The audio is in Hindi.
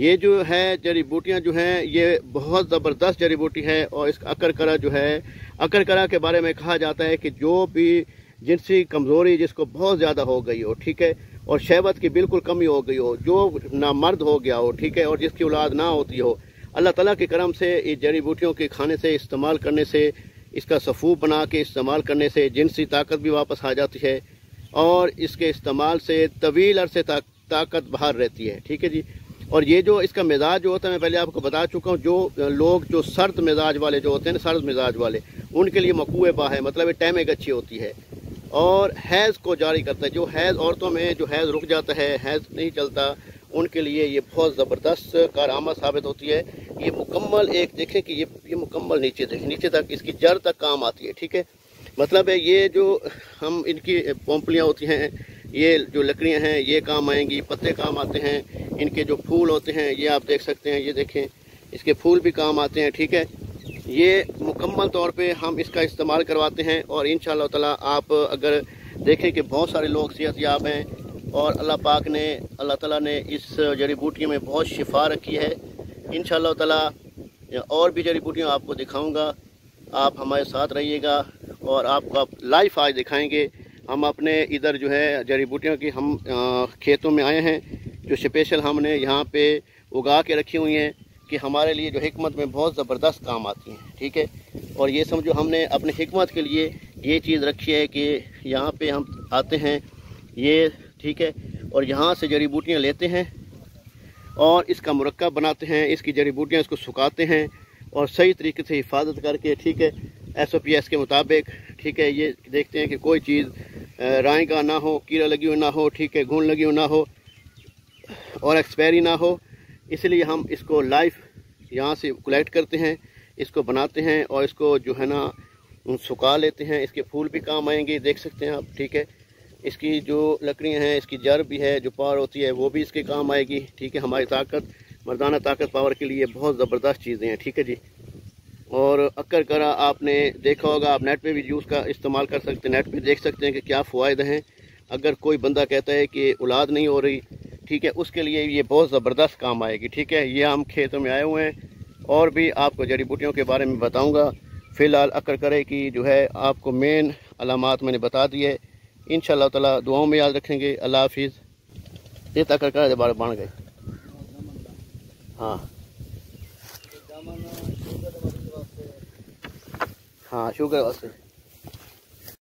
ये जो है जड़ी बूटियाँ जो हैं ये बहुत ज़बरदस्त जड़ी बूटी है। और इस अकरकरा जो है, अकरकरा के बारे में कहा जाता है कि जो भी जिनसी कमज़ोरी जिसको बहुत ज़्यादा हो गई हो, ठीक है, और शहवत की बिल्कुल कमी हो गई हो, जो नामर्द हो गया हो, ठीक है, और जिसकी औलाद ना होती हो, अल्लाह ताला के करम से इस जड़ी बूटियों के खाने से, इस्तेमाल करने से, इसका सफ़ूफ बना के इस्तेमाल करने से जिनसी ताकत भी वापस आ जाती है और इसके इस्तेमाल से तवील अरसे ताकत बाहर रहती है। ठीक है जी। और ये जो इसका मिजाज जो होता है, मैं पहले आपको बता चुका हूँ, जो लोग जो सर्द मिजाज वाले जो होते हैं ना, सर्द मिजाज वाले, उनके लिए मकूए बा है, मतलब ये टैमेग अच्छी होती है और हैज़ को जारी करता है। जो हैज़ औरतों में जो हैज़ रुक जाता है, हैज़ नहीं चलता, उनके लिए ये बहुत ज़बरदस्त कारआमद साबित होती है। ये मुकम्मल एक देखें कि ये मुकम्मल नीचे देखें, नीचे तक इसकी जड़ तक काम आती है। ठीक है, मतलब है ये जो हम इनकी पोंपलियाँ होती हैं, ये जो लकड़ियाँ हैं ये काम आएंगी, पत्ते काम आते हैं, इनके जो फूल होते हैं ये आप देख सकते हैं, ये देखें इसके फूल भी काम आते हैं। ठीक है, ये मुकम्मल तौर पे हम इसका इस्तेमाल करवाते हैं और इंशाअल्लाह ताला आप अगर देखें कि बहुत सारे लोग सेहतयाब हैं और अल्लाह ताला ने इस जड़ी बूटियों में बहुत शिफा रखी है। इंशाअल्लाह ताला और भी जड़ी बूटियाँ आपको दिखाऊंगा, आप हमारे साथ रहिएगा और आपको लाइव आज दिखाएंगे। हम अपने इधर जो है जड़ी बूटियों की हम खेतों में आए हैं, जो स्पेशल हमने यहाँ पे उगा के रखी हुई हैं कि हमारे लिए जो हिकमत में बहुत ज़बरदस्त काम आती हैं। ठीक है, और ये समझो हमने अपनी हिकमत के लिए ये चीज़ रखी है कि यहाँ पे हम आते हैं ये, ठीक है, और यहाँ से जड़ी बूटियाँ लेते हैं और इसका मुरक्कब बनाते हैं, इसकी जड़ी बूटियाँ इसको सुखाते हैं और सही तरीके से हिफाजत करके, ठीक है, SOPS के मुताबिक, ठीक है, ये देखते हैं कि कोई चीज़ रायगा ना हो, कीड़ा लगी हुई ना हो, ठीक है, घुन लगी हुई ना हो और एक्सपायरी ना हो। इसलिए हम इसको लाइव यहाँ से कलेक्ट करते हैं, इसको बनाते हैं और इसको जो है ना सुखा लेते हैं। इसके फूल भी काम आएंगे, देख सकते हैं आप। ठीक है, इसकी जो लकड़ियाँ हैं, इसकी जड़ भी है, जो पावर होती है वो भी इसके काम आएगी। ठीक है, हमारी ताकत, मर्दाना ताकत पावर के लिए बहुत ज़बरदस्त चीज़ें हैं। ठीक है जी। और अकरकरा आपने देखा होगा, आप नेट पे भी जूस का इस्तेमाल कर सकते हैं, नेट पे देख सकते हैं कि क्या फ़ायदे हैं। अगर कोई बंदा कहता है कि औलाद नहीं हो रही, ठीक है, उसके लिए ये बहुत ज़बरदस्त काम आएगी। ठीक है, ये हम खेतों में आए हुए हैं और भी आपको जड़ी बूटियों के बारे में बताऊँगा। फ़िलहाल अकरकरे की जो है आपको मेन अलामात मैंने बता दी है। इंशाअल्लाह ताला दुआओं में याद रखेंगे। अल्लाह हाफिज़। ये अकरकरा के बारे बन गए। हाँ हाँ, शुगर वास्ते।